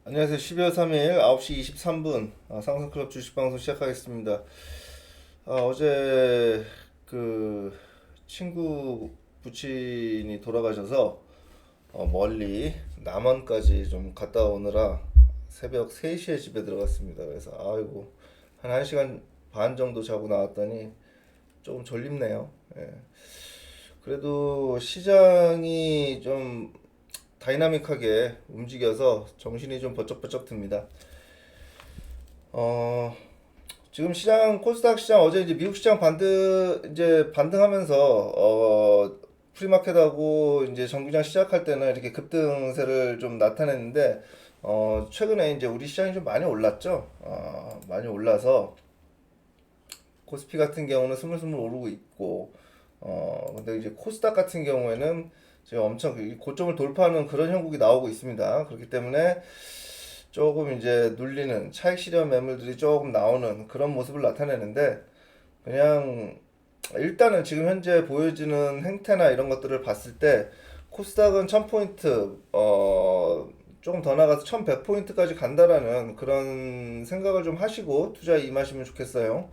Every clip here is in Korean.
안녕하세요. 12월 3일 9시 23분 상승클럽 주식방송 시작하겠습니다. 어제 그 친구 부친이 돌아가셔서 멀리 남원까지 좀 갔다 오느라 새벽 3시에 집에 들어갔습니다. 그래서 아이고 한 1시간 반 정도 자고 나왔더니 조금 졸립네요. 예. 그래도 시장이 좀 다이나믹하게 움직여서 정신이 좀 번쩍번쩍 듭니다. 어, 지금 시장 코스닥 시장 어제 이제 미국 시장 반등하면서 프리마켓하고 이제 정규장 시작할 때는 이렇게 급등세를 좀 나타냈는데 최근에 이제 우리 시장이 좀 많이 올랐죠. 많이 올라서 코스피 같은 경우는 스물스물 오르고 있고 근데 이제 코스닥 같은 경우에는 지금 엄청 고점을 돌파하는 그런 형국이 나오고 있습니다. 그렇기 때문에 조금 이제 눌리는 차익 실현 매물들이 조금 나오는 그런 모습을 나타내는데 그냥 일단은 지금 현재 보여지는 행태나 이런 것들을 봤을 때 코스닥은 1000포인트 조금 더 나가서 1100포인트까지 간다라는 그런 생각을 좀 하시고 투자에 임하시면 좋겠어요.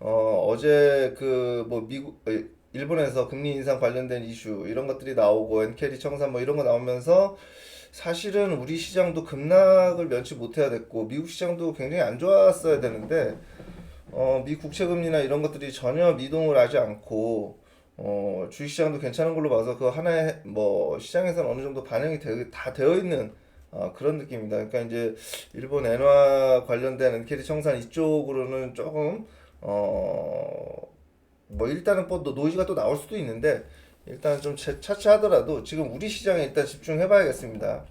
어제 그 뭐 미국 일본에서 금리 인상 관련된 이슈 이런 것들이 나오고 엔캐리 청산 뭐 이런 거 나오면서 사실은 우리 시장도 급락을 면치 못해야 됐고 미국 시장도 굉장히 안 좋았어야 되는데 미 국채 금리나 이런 것들이 전혀 미동을 하지 않고 주식 시장도 괜찮은 걸로 봐서 그 하나의 뭐 시장에서는 어느 정도 반영이 다 되어 있는 그런 느낌입니다. 그러니까 이제 일본 엔화 관련된 엔캐리 청산 이쪽으로는 조금 뭐 일단은 뭐 노이즈가 또 나올 수도 있는데 일단 좀 차치하더라도 지금 우리 시장에 일단 집중해 봐야겠습니다.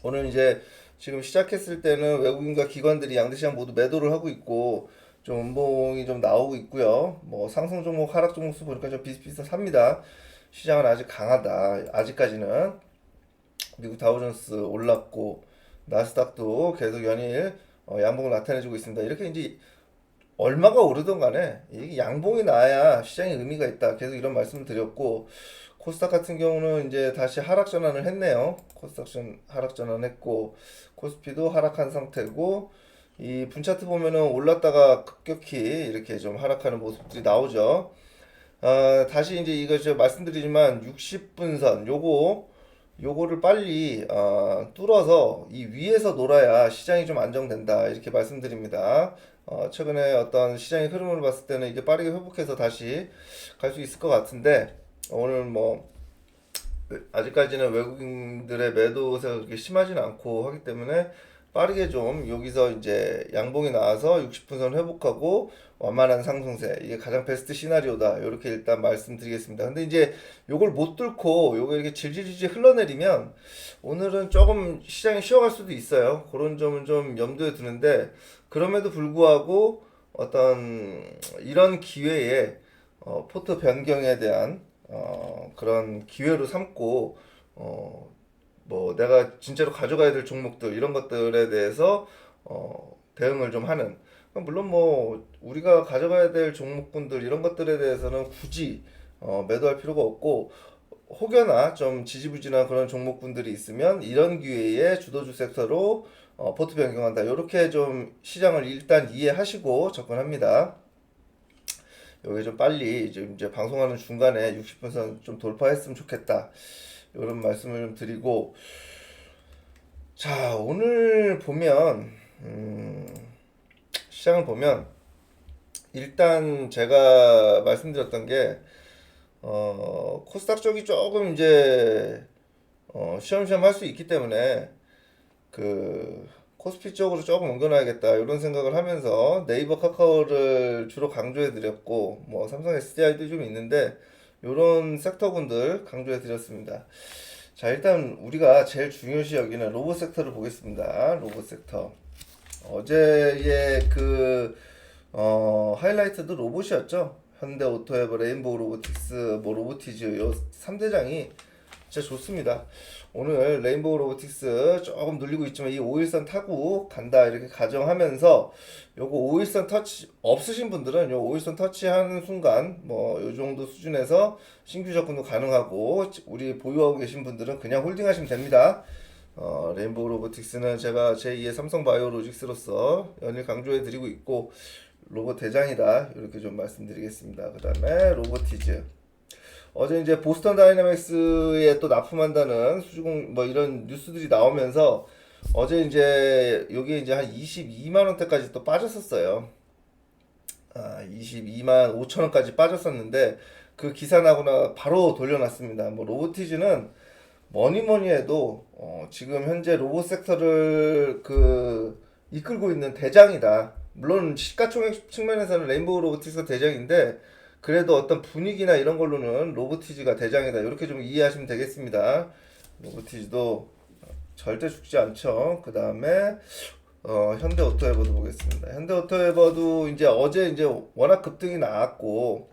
오늘 이제 지금 시작했을 때는 외국인과 기관들이 양대 시장 모두 매도를 하고 있고 좀 음봉이 좀 나오고 있고요. 뭐 상승 종목, 하락 종목 수 보니까 좀 비슷비슷합니다. 시장은 아직 강하다. 아직까지는 미국 다우존스 올랐고 나스닥도 계속 연일 양봉을 나타내주고 있습니다. 이렇게 이제 얼마가 오르든 간에 이게 양봉이 나야 시장에 의미가 있다. 계속 이런 말씀을 드렸고 코스닥 같은 경우는 이제 다시 하락 전환을 했네요. 하락 전환했고 코스피도 하락한 상태고 이 분차트 보면은 올랐다가 급격히 이렇게 좀 하락하는 모습들이 나오죠. 다시 이제 이거 제가 말씀드리지만 60분선 요거를 빨리 뚫어서 이 위에서 놀아야 시장이 좀 안정된다 이렇게 말씀드립니다. 최근에 어떤 시장의 흐름을 봤을 때는 이게 빠르게 회복해서 다시 갈 수 있을 것 같은데 오늘 뭐 아직까지는 외국인들의 매도세가 그렇게 심하지는 않고 하기 때문에 빠르게 좀 여기서 이제 양봉이 나와서 60분선 회복하고 완만한 상승세 이게 가장 베스트 시나리오다 이렇게 일단 말씀드리겠습니다. 근데 이제 요걸 못 뚫고 요거 이렇게 질질질질 흘러내리면 오늘은 조금 시장이 쉬어갈 수도 있어요. 그런 점은 좀 염두에 두는데 그럼에도 불구하고 어떤 이런 기회에 포트 변경에 대한 그런 기회로 삼고 뭐 내가 진짜로 가져가야 될 종목들 이런 것들에 대해서 대응을 좀 하는 물론 뭐 우리가 가져가야 될 종목군들 이런 것들에 대해서는 굳이 매도할 필요가 없고 혹여나 좀 지지부진한 그런 종목군들이 있으면 이런 기회에 주도주 섹터로 포트 변경한다 이렇게 좀 시장을 일단 이해하시고 접근합니다. 여기 좀 빨리 이제 방송하는 중간에 60분선 좀 돌파했으면 좋겠다. 이런 말씀을 좀 드리고 자 오늘 보면 시장을 보면 일단 제가 말씀드렸던 게 코스닥 쪽이 조금 이제 시험시험 할 수 있기 때문에 그 코스피 쪽으로 조금 옮겨놔야겠다 이런 생각을 하면서 네이버 카카오를 주로 강조해 드렸고 뭐 삼성 SDI도 좀 있는데 이런 섹터군들 강조해 드렸습니다. 자 일단 우리가 제일 중요시 여기는 로봇 섹터를 보겠습니다. 로봇 sek터 어제의 그 하이라이트도 로봇이었죠. 현대오토에버, 레인보우 로보틱스, 뭐 로보티즈 요 3대장이 진짜 좋습니다. 오늘 레인보우 로보틱스 조금 눌리고 있지만 이 5일선 타고 간다 이렇게 가정하면서 요거 5일선 터치 없으신 분들은 요 5일선 터치하는 순간 뭐 요 정도 수준에서 신규 접근도 가능하고 우리 보유하고 계신 분들은 그냥 홀딩하시면 됩니다. 레인보우 로보틱스는 제가 제2의 삼성 바이오로직스로서 연일 강조해 드리고 있고 로봇 대장이다 이렇게 좀 말씀드리겠습니다. 그 다음에 로보티즈. 어제 이제 보스턴 다이내믹스에 또 납품한다는 수주공 뭐 이런 뉴스들이 나오면서 어제 이제 여기에 이제 한 22만 원대까지 또 빠졌었어요. 22만 5천 원까지 빠졌었는데 그 기사 나고나 바로 돌려놨습니다. 뭐 로보티즈는 뭐니 뭐니 해도 지금 현재 로봇 섹터를 그 이끌고 있는 대장이다. 물론 시가총액 측면에서는 레인보우 로보틱스가 대장인데 그래도 어떤 분위기나 이런 걸로는 로보티즈가 대장이다. 이렇게 좀 이해하시면 되겠습니다. 로보티즈도 절대 죽지 않죠. 그 다음에 현대오토에버도 보겠습니다. 현대오토에버도 이제 어제 이제 워낙 급등이 나왔고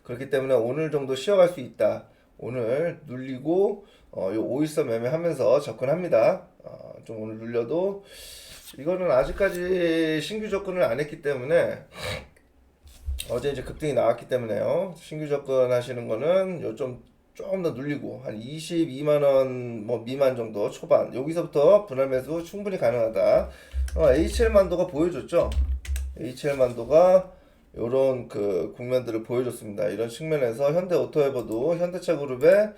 그렇기 때문에 오늘 정도 쉬어갈 수 있다. 오늘 눌리고 요 5일선 매매하면서 접근합니다. 좀 오늘 눌려도 이거는 아직까지 신규 접근을 안 했기 때문에 어제 이제 급등이 나왔기 때문에요. 신규 접근하시는 거는 요 조금 더 눌리고 한 22만 원 뭐 미만 정도 초반 여기서부터 분할 매수 충분히 가능하다. HL만도가 보여줬죠. HL만도가 요런 그 국면들을 보여줬습니다. 이런 측면에서 현대오토에버도 현대차 그룹의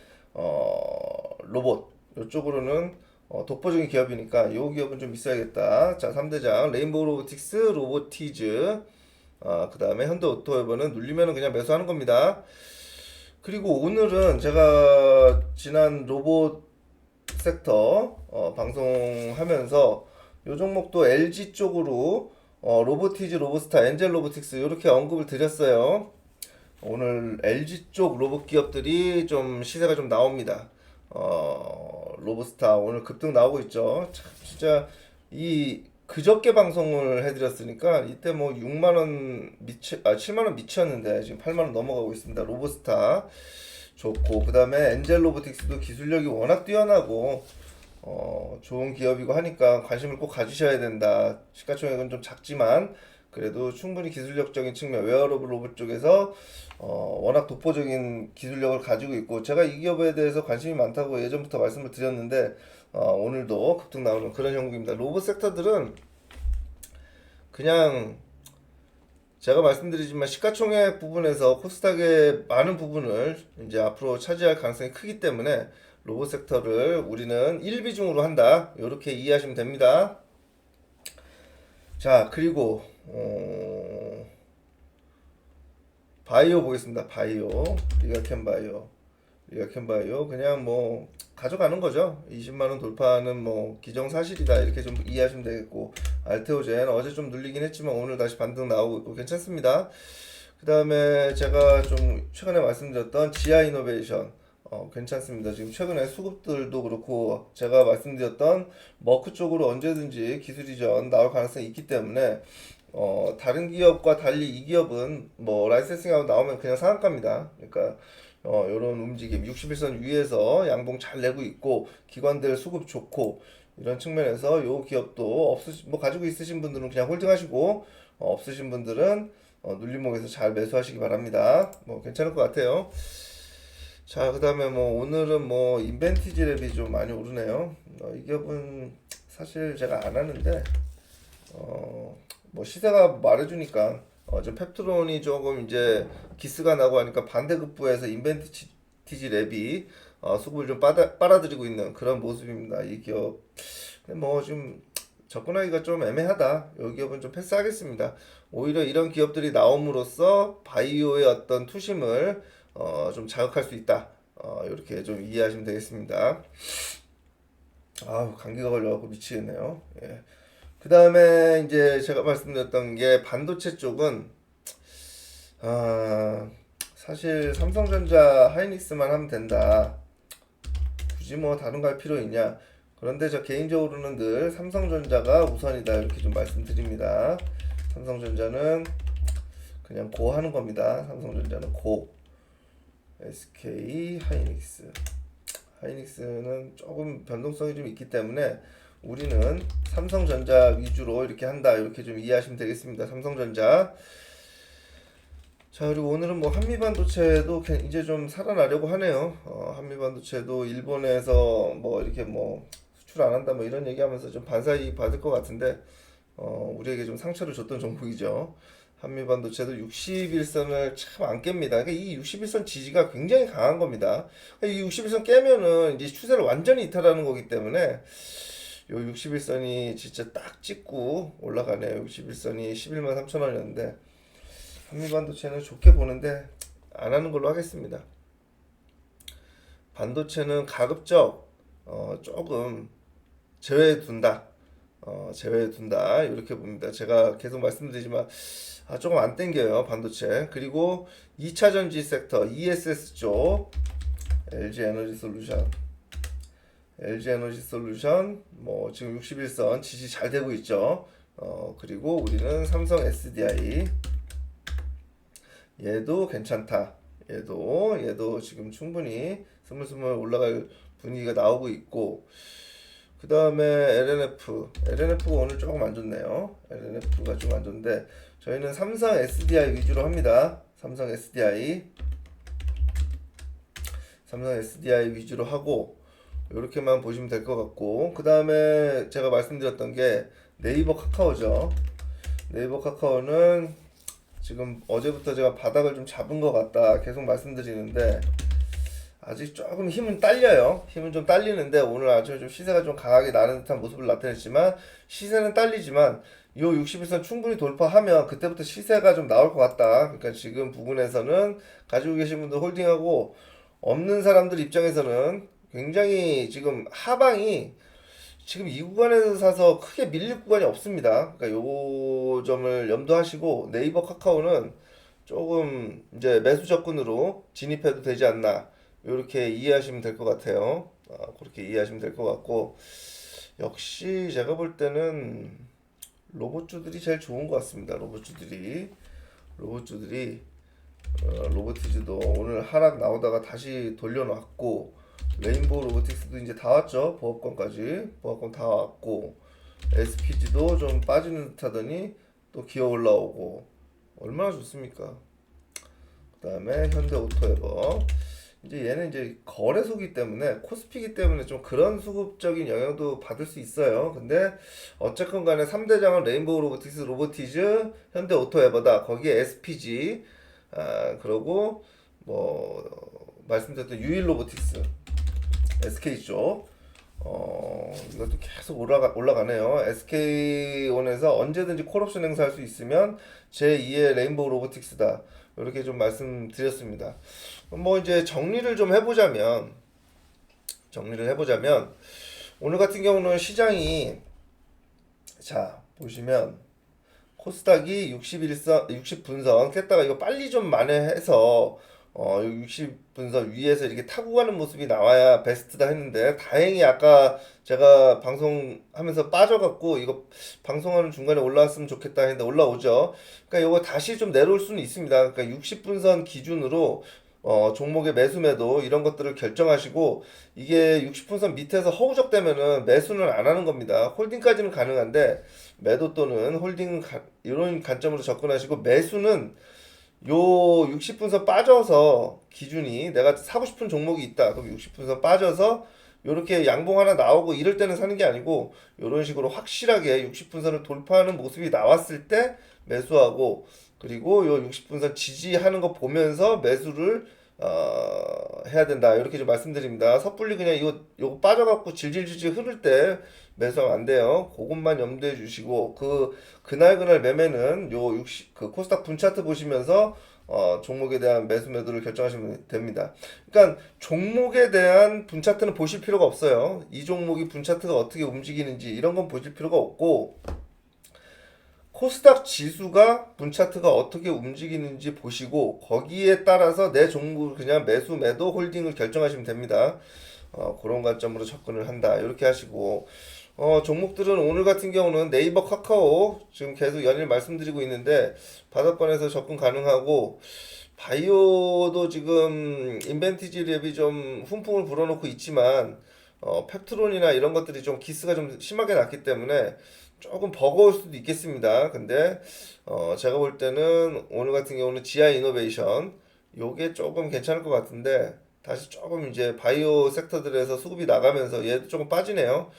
로봇 요쪽으로는 독보적인 기업이니까 이 기업은 좀 있어야겠다. 자, 3대장 레인보우 로보틱스, 로보티즈, 그 다음에 현대오토에버는 눌리면은 그냥 매수하는 겁니다. 그리고 오늘은 제가 지난 로봇 섹터 방송하면서 요 종목도 LG 쪽으로 로보티즈, 로보스타, 엔젤 로보틱스 이렇게 언급을 드렸어요. 오늘 LG 쪽 로봇 기업들이 좀 시세가 좀 나옵니다. 로보스타 오늘 급등 나오고 있죠. 참 진짜 이 그저께 방송을 해드렸으니까 이때 뭐 6만원 미치 7만원 미쳤는데 지금 8만원 넘어가고 있습니다. 로보스타 좋고 그 다음에 엔젤 로보틱스도 기술력이 워낙 뛰어나고 좋은 기업이고 하니까 관심을 꼭 가지셔야 된다. 시가총액은 좀 작지만 그래도 충분히 기술력적인 측면 웨어러블 로봇 쪽에서 워낙 독보적인 기술력을 가지고 있고 제가 이 기업에 대해서 관심이 많다고 예전부터 말씀을 드렸는데 오늘도 급등 나오는 그런 형국입니다. 로봇 섹터들은 그냥 제가 말씀드리지만 시가총액 부분에서 코스닥의 많은 부분을 이제 앞으로 차지할 가능성이 크기 때문에 로봇 섹터를 우리는 1비중으로 한다. 이렇게 이해하시면 됩니다. 자, 그리고 바이오 보겠습니다. 바이오, 리가캔바이오 그냥 뭐 가져가는 거죠. 20만 원 돌파는 뭐 기정사실이다 이렇게 좀 이해하시면 되겠고 알테오젠 어제 좀 눌리긴 했지만 오늘 다시 반등 나오고 있고 괜찮습니다. 그 다음에 제가 좀 최근에 말씀드렸던 지아이노베이션 괜찮습니다. 지금 최근에 수급들도 그렇고 제가 말씀드렸던 머크 쪽으로 언제든지 기술 이전 나올 가능성이 있기 때문에 다른 기업과 달리 이 기업은 뭐 라이센싱하고 나오면 그냥 상한가입니다. 그러니까 요런 움직임 61선 위에서 양봉 잘 내고 있고 기관들 수급 좋고 이런 측면에서 요 기업도 뭐 가지고 있으신 분들은 그냥 홀딩하시고 없으신 분들은 눌림목에서 잘 매수하시기 바랍니다. 뭐 괜찮을 것 같아요. 자, 그 다음에 뭐 오늘은 뭐 인벤티지 랩이 좀 많이 오르네요. 이 기업은 사실 제가 안 하는데 뭐 시세가 말해주니까 좀 펩트론이 조금 이제 기스가 나고 하니까 반대급부에서 인벤티지 랩이 수급을 좀 빨아들이고 있는 그런 모습입니다. 이 기업 근데 뭐 좀 접근하기가 좀 애매하다. 이 기업은 좀 패스하겠습니다. 오히려 이런 기업들이 나옴으로써 바이오의 어떤 투심을 좀 자극할 수 있다. 이렇게 좀 이해하시면 되겠습니다. 감기가 걸려갖고 미치겠네요. 예. 그 다음에 이제 제가 말씀드렸던 게 반도체 쪽은 사실 삼성전자 하이닉스만 하면 된다. 굳이 뭐 다른 거 할 필요 있냐? 그런데 저 개인적으로는 늘 삼성전자가 우선이다 이렇게 좀 말씀드립니다. 삼성전자는 그냥 고 하는 겁니다. 삼성전자는 고. SK 하이닉스는 조금 변동성이 좀 있기 때문에 우리는 삼성전자 위주로 이렇게 한다 이렇게 좀 이해하시면 되겠습니다. 삼성전자 자, 그리고 오늘은 뭐 한미반도체도 이제 좀 살아나려고 하네요. 한미반도체도 일본에서 뭐 이렇게 뭐 수출 안 한다 뭐 이런 얘기하면서 좀 반사이익 받을 것 같은데, 우리에게 좀 상처를 줬던 종목이죠. 한미반도체도 61선을 참 안 깹니다. 그러니까 이 61선 지지가 굉장히 강한 겁니다. 그러니까 이 61선 깨면은 이제 추세를 완전히 이탈하는 거기 때문에 요 61선이 진짜 딱 찍고 올라가네요. 61선이 11만 3천 원이었는데 한미반도체는 좋게 보는데 안 하는 걸로 하겠습니다. 반도체는 가급적 조금 제외해 둔다. 제외해 둔다. 이렇게 봅니다. 제가 계속 말씀드리지만 조금 안 땡겨요. 반도체. 그리고 2차 전지 섹터 ESS 쪽 LG 에너지 솔루션 LG 에너지 솔루션 뭐 지금 61선 지지 잘 되고 있죠. 그리고 우리는 삼성 SDI 얘도 괜찮다. 얘도 지금 충분히 스물스물 올라갈 분위기가 나오고 있고, 그 다음에 LNF가 오늘 조금 안 좋네요. LNF가 좀 안 좋은데 저희는 삼성 SDI 위주로 합니다. 삼성 SDI 위주로 하고 이렇게만 보시면 될 것 같고, 그 다음에 제가 말씀드렸던 게 네이버 카카오죠. 네이버 카카오는 지금 어제부터 제가 바닥을 좀 잡은 것 같다 계속 말씀드리는데 아직 조금 힘은 딸려요. 힘은 좀 딸리는데 오늘 아주 좀 시세가 좀 강하게 나는 듯한 모습을 나타냈지만 시세는 딸리지만 요 61선 충분히 돌파하면 그때부터 시세가 좀 나올 것 같다. 그러니까 지금 부분에서는 가지고 계신 분들 홀딩하고 없는 사람들 입장에서는 굉장히 지금 하방이 지금 이 구간에서 사서 크게 밀릴 구간이 없습니다. 그러니까 요 점을 염두하시고 네이버 카카오는 조금 이제 매수 접근으로 진입해도 되지 않나 이렇게 이해하시면 될 것 같아요. 그렇게 이해하시면 될 것 같고 역시 제가 볼 때는 로봇주들이 제일 좋은 것 같습니다. 로봇주들이 로보티즈도 오늘 하락 나오다가 다시 돌려놨고 레인보우 로보틱스도 이제 다 왔죠. 보합권 다 왔고 SPG도 좀 빠지는 듯 하더니 또 기어 올라오고 얼마나 좋습니까? 그 다음에 현대오토에버 이제 얘는 이제 거래소기 때문에 코스피기 때문에 좀 그런 수급적인 영향도 받을 수 있어요. 근데 어쨌건 간에 3대장은 레인보우 로보틱스, 로보티즈, 현대오토에버다. 거기에 SPG 그러고 뭐 말씀드렸던 유일 로보틱스 SK 쪽 이것도 계속 올라가네요. SK온에서 언제든지 콜옵션 행사할 수 있으면 제2의 레인보우 로보틱스다. 이렇게 좀 말씀드렸습니다. 뭐 이제 정리를 해보자면 오늘 같은 경우는 시장이 자 보시면 코스닥이 60분선 깼다가 이거 빨리 좀 만회해서 60분선 위에서 이렇게 타고 가는 모습이 나와야 베스트다 했는데 다행히 아까 제가 방송하면서 빠져갖고 이거 방송하는 중간에 올라왔으면 좋겠다 했는데 올라오죠. 그러니까 이거 다시 좀 내려올 수는 있습니다. 그러니까 60분선 기준으로 종목의 매수 매도 이런 것들을 결정하시고 이게 60분선 밑에서 허우적대면은 매수는 안 하는 겁니다. 홀딩까지는 가능한데 매도 또는 홀딩 이런 관점으로 접근하시고 매수는 요 60분선 빠져서 기준이 내가 사고 싶은 종목이 있다. 그럼 60분선 빠져서 요렇게 양봉 하나 나오고 이럴 때는 사는 게 아니고 요런 식으로 확실하게 60분선을 돌파하는 모습이 나왔을 때 매수하고 그리고 요 60분선 지지하는 거 보면서 매수를 해야 된다. 이렇게 좀 말씀드립니다. 섣불리 그냥 요거 빠져갖고 질질질질 흐를 때 매수하면 안 돼요. 그것만 염두해 주시고 그날 매매는 그 코스닥 분차트 보시면서 종목에 대한 매수 매도를 결정하시면 됩니다. 그러니까 종목에 대한 분차트는 보실 필요가 없어요. 이 종목이 분차트가 어떻게 움직이는지 이런 건 보실 필요가 없고 코스닥 지수가 분차트가 어떻게 움직이는지 보시고 거기에 따라서 내 종목을 그냥 매수 매도 홀딩을 결정하시면 됩니다. 그런 관점으로 접근을 한다. 이렇게 하시고 종목들은 오늘 같은 경우는 네이버 카카오 지금 계속 연일 말씀드리고 있는데 바닥권에서 접근 가능하고 바이오도 지금 인벤티지 랩이 좀 훈풍을 불어넣고 있지만 펩트론이나 이런 것들이 좀 기스가 좀 심하게 났기 때문에 조금 버거울 수도 있겠습니다. 근데 제가 볼 때는 오늘 같은 경우는 GI 이노베이션 요게 조금 괜찮을 것 같은데 다시 조금 이제 바이오 섹터들에서 수급이 나가면서 얘도 조금 빠지네요.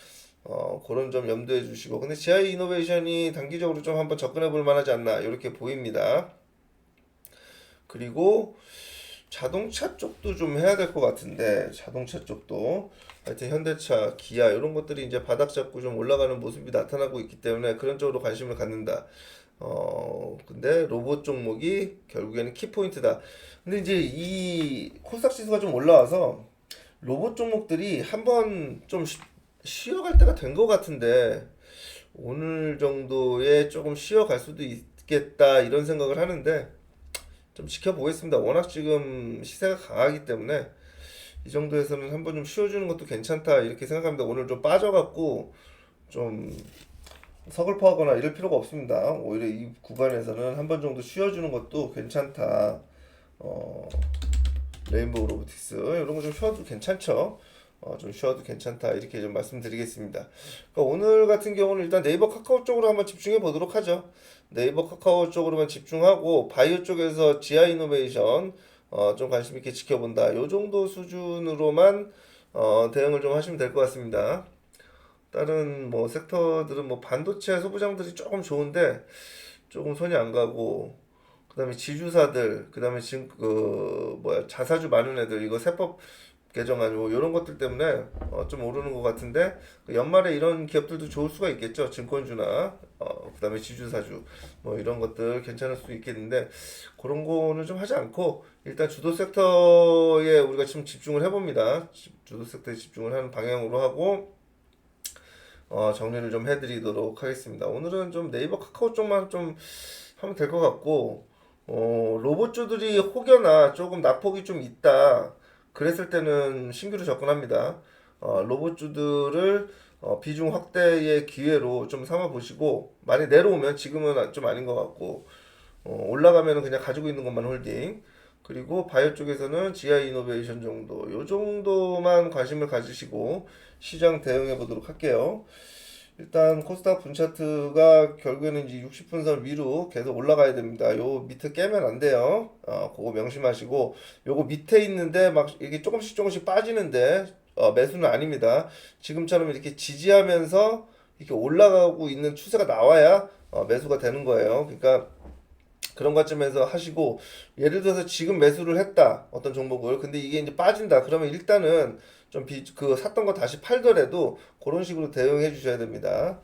그런 점 염두해 주시고 근데 GI 이노베이션이 단기적으로 좀 한번 접근해 볼 만하지 않나 이렇게 보입니다. 그리고 자동차 쪽도 좀 해야 될 것 같은데 자동차 쪽도 하여튼 현대차, 기아 이런 것들이 이제 바닥 잡고 좀 올라가는 모습이 나타나고 있기 때문에 그런 쪽으로 관심을 갖는다. 근데 로봇 종목이 결국에는 키포인트다. 근데 이제 이 코스닥 지수가 좀 올라와서 로봇 종목들이 한번 좀 쉬어갈 때가 된 것 같은데 오늘 정도에 조금 쉬어갈 수도 있겠다 이런 생각을 하는데 좀 지켜보겠습니다. 워낙 지금 시세가 강하기 때문에 이 정도에서는 한번 좀 쉬어주는 것도 괜찮다 이렇게 생각합니다. 오늘 좀 빠져갖고 좀 서글퍼하거나 이럴 필요가 없습니다. 오히려 이 구간에서는 한번 정도 쉬어주는 것도 괜찮다. 어, 레인보우 로보틱스 이런 거 좀 쉬어도 괜찮죠. 좀 쉬어도 괜찮다 이렇게 좀 말씀드리겠습니다. 그러니까 오늘 같은 경우는 일단 네이버 카카오 쪽으로 한번 집중해 보도록 하죠. 네이버 카카오 쪽으로만 집중하고 바이오 쪽에서 지아 이노베이션 좀 관심 있게 지켜본다. 요 정도 수준으로만 대응을 좀 하시면 될 것 같습니다. 다른 뭐 섹터들은 뭐 반도체 소부장들이 조금 좋은데 조금 손이 안 가고 그다음에 지주사들 그다음에 지금 그 뭐야 자사주 많은 애들 이거 세법 개정안 뭐 이런 것들 때문에 좀 오르는 것 같은데 그 연말에 이런 기업들도 좋을 수가 있겠죠. 증권주나 그다음에 지주사주 뭐 이런 것들 괜찮을 수 있겠는데 그런 거는 좀 하지 않고 일단 주도 섹터에 우리가 지금 집중을 해봅니다. 주도 섹터에 집중을 하는 방향으로 하고 정리를 좀 해드리도록 하겠습니다. 오늘은 좀 네이버 카카오 쪽만 좀 하면 될 것 같고 로봇주들이 혹여나 조금 낙폭이 좀 있다. 그랬을 때는 신규로 접근합니다. 로봇주들을 비중 확대의 기회로 좀 삼아 보시고 많이 내려오면 지금은 좀 아닌 것 같고 올라가면은 그냥 가지고 있는 것만 홀딩. 그리고 바이오 쪽에서는 GI 이노베이션 정도, 요 정도만 관심을 가지시고 시장 대응해 보도록 할게요. 일단 코스닥 분차트가 결국에는 이제 60분선 위로 계속 올라가야 됩니다. 요 밑에 깨면 안 돼요. 그거 명심하시고 요거 밑에 있는데 막 이게 조금씩 빠지는데 매수는 아닙니다. 지금처럼 이렇게 지지하면서 이렇게 올라가고 있는 추세가 나와야 매수가 되는 거예요. 그러니까 그런 관점에서 하시고 예를 들어서 지금 매수를 했다 어떤 종목을 근데 이게 이제 빠진다 그러면 일단은 좀 그 샀던 거 다시 팔더라도 그런 식으로 대응해 주셔야 됩니다.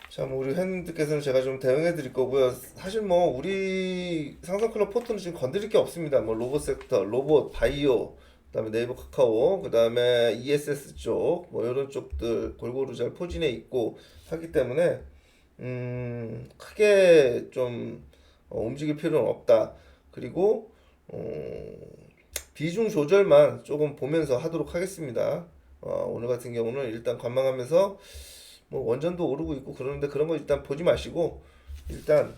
자, 뭐 우리 회원님들께서는 제가 좀 대응해 드릴 거고요. 사실 뭐 우리 상성클럽 포트는 지금 건드릴 게 없습니다. 뭐 로봇 섹터, 로봇, 바이오, 그다음에 네이버 카카오, 그다음에 ESS 쪽, 뭐 이런 쪽들 골고루 잘 포진해 있고 하기 때문에 크게 좀 움직일 필요는 없다. 그리고 비중 조절만 조금 보면서 하도록 하겠습니다. 오늘 같은 경우는 일단 관망하면서 뭐 원전도 오르고 있고 그러는데 그런 거 일단 보지 마시고 일단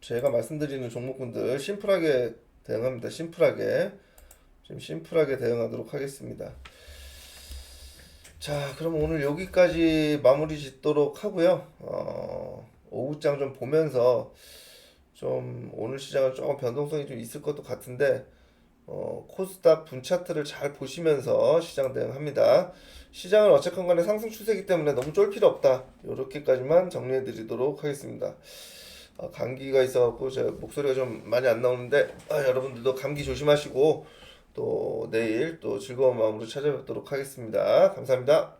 제가 말씀드리는 종목군들 심플하게 대응합니다. 심플하게 좀 심플하게 대응하도록 하겠습니다. 자, 그럼 오늘 여기까지 마무리 짓도록 하고요. 오후장 좀 보면서 좀 오늘 시장은 조금 변동성이 좀 있을 것도 같은데 코스닥 분차트를 잘 보시면서 시장 대응합니다. 시장은 어쨌건 간에 상승 추세이기 때문에 너무 쫄 필요 없다. 이렇게까지만 정리해 드리도록 하겠습니다. 감기가 있어갖고 제 목소리가 좀 많이 안 나오는데 여러분들도 감기 조심하시고 또 내일 또 즐거운 마음으로 찾아뵙도록 하겠습니다. 감사합니다.